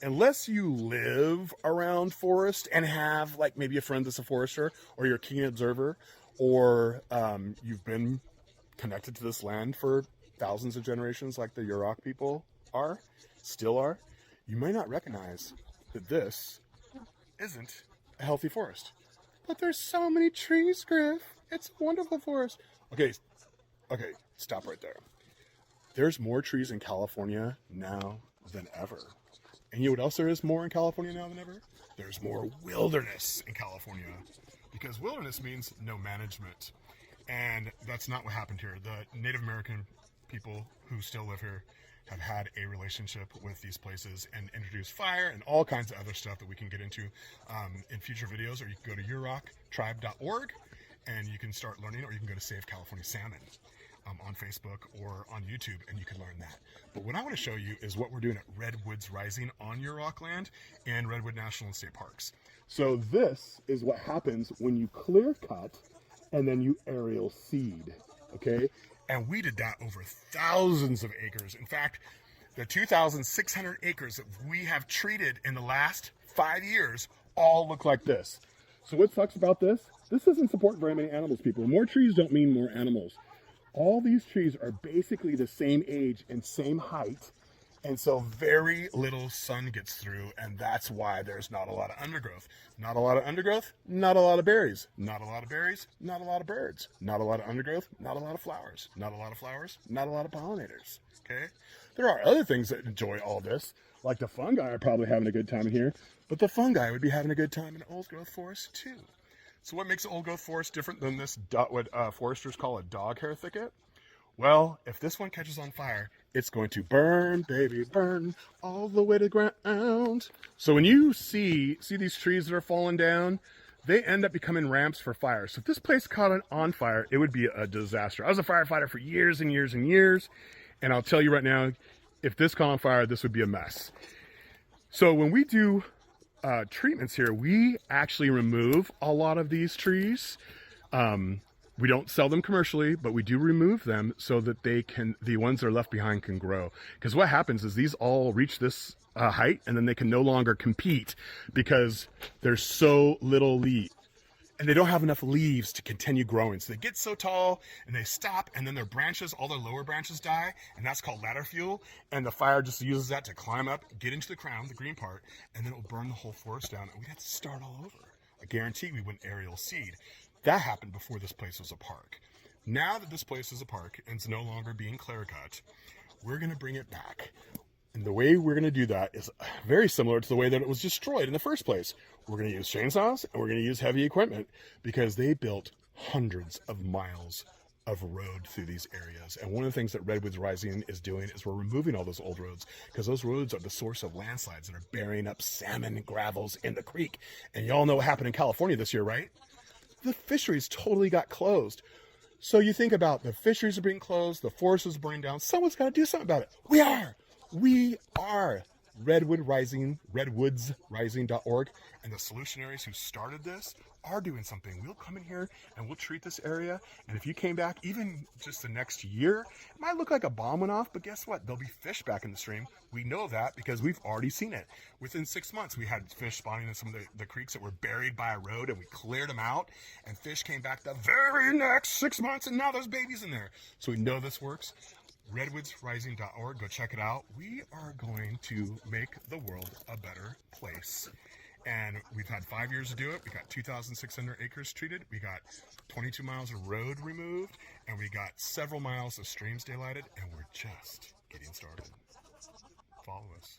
unless you live around forest and have like maybe a friend that's a forester, or you're a keen observer, or you've been connected to this land for thousands of generations like the Yurok people are, still are, you may not recognize that this isn't a healthy forest. But there's so many trees, Griff. It's a wonderful forest. Okay, okay, stop right there. There's more trees in California now than ever. And you know what else there is more in California now than ever? There's more wilderness in California. Because wilderness means no management. And that's not what happened here. The Native American people who still live here have had a relationship with these places and introduced fire and all kinds of other stuff that we can get into in future videos. Or you can go to yuroktribe.org and you can start learning, or you can go to Save California Salmon on Facebook or on YouTube, and you can learn that. But what I want to show you is what we're doing at Redwoods Rising on Yurok land and Redwood National and State Parks. So this is what happens when you clear cut and then you aerial seed, okay? And we did that over thousands of acres. In fact, the 2,600 acres that we have treated in the last 5 years all look like this. So what sucks about this? This doesn't support very many animals, people. More trees don't mean more animals. All these trees are basically the same age and same height, and so very little sun gets through, and that's why there's not a lot of undergrowth. Not a lot of undergrowth, not a lot of berries. Not a lot of berries, not a lot of birds. Not a lot of undergrowth, not a lot of flowers. Not a lot of flowers, not a lot of pollinators, okay? There are other things that enjoy all this, like the fungi are probably having a good time in here, but the fungi would be having a good time in old growth forest too. So what makes an old growth forest different than this, what foresters call a dog hair thicket? Well, if this one catches on fire, it's going to burn, baby, burn all the way to the ground. So when you see these trees that are falling down, they end up becoming ramps for fire. So if this place caught on fire, it would be a disaster. I was a firefighter for years and years and years, and I'll tell you right now, if this caught on fire, this would be a mess. So when we do treatments here, we actually remove a lot of these trees. We don't sell them commercially, but we do remove them so that the ones that are left behind can grow. Because what happens is these all reach this height, and then they can no longer compete because there's so little leaf. And they don't have enough leaves to continue growing. So they get so tall and they stop, and then their branches, all their lower branches die, and that's called ladder fuel. And the fire just uses that to climb up, get into the crown, the green part, and then it will burn the whole forest down, and we'd have to start all over. I guarantee we wouldn't aerial seed. That happened before this place was a park. Now that this place is a park and it's no longer being clear cut, we're going to bring it back. And the way we're going to do that is very similar to the way that it was destroyed in the first place. We're going to use chainsaws and we're going to use heavy equipment because they built hundreds of miles of road through these areas. And one of the things that Redwoods Rising is doing is we're removing all those old roads, because those roads are the source of landslides that are burying up salmon and gravels in the creek. And y'all know what happened in California this year, right? The fisheries totally got closed. So you think about the fisheries are being closed, the forest is burning down. Someone's got to do something about it. We are Redwood Rising, redwoodsrising.org, and the solutionaries who started this are doing something. We'll come in here and we'll treat this area, and if you came back even just the next year, it might look like a bomb went off, but guess what? There'll be fish back in the stream. We know that because we've already seen it. Within 6 months, we had fish spawning in some of the creeks that were buried by a road, and we cleared them out, and fish came back the very next 6 months, and now there's babies in there. So we know this works. redwoodsrising.org, go check it out. We are going to make the world a better place. And we've had 5 years to do it. We got 2,600 acres treated. We got 22 miles of road removed, and we got several miles of streams daylighted, and we're just getting started. Follow us.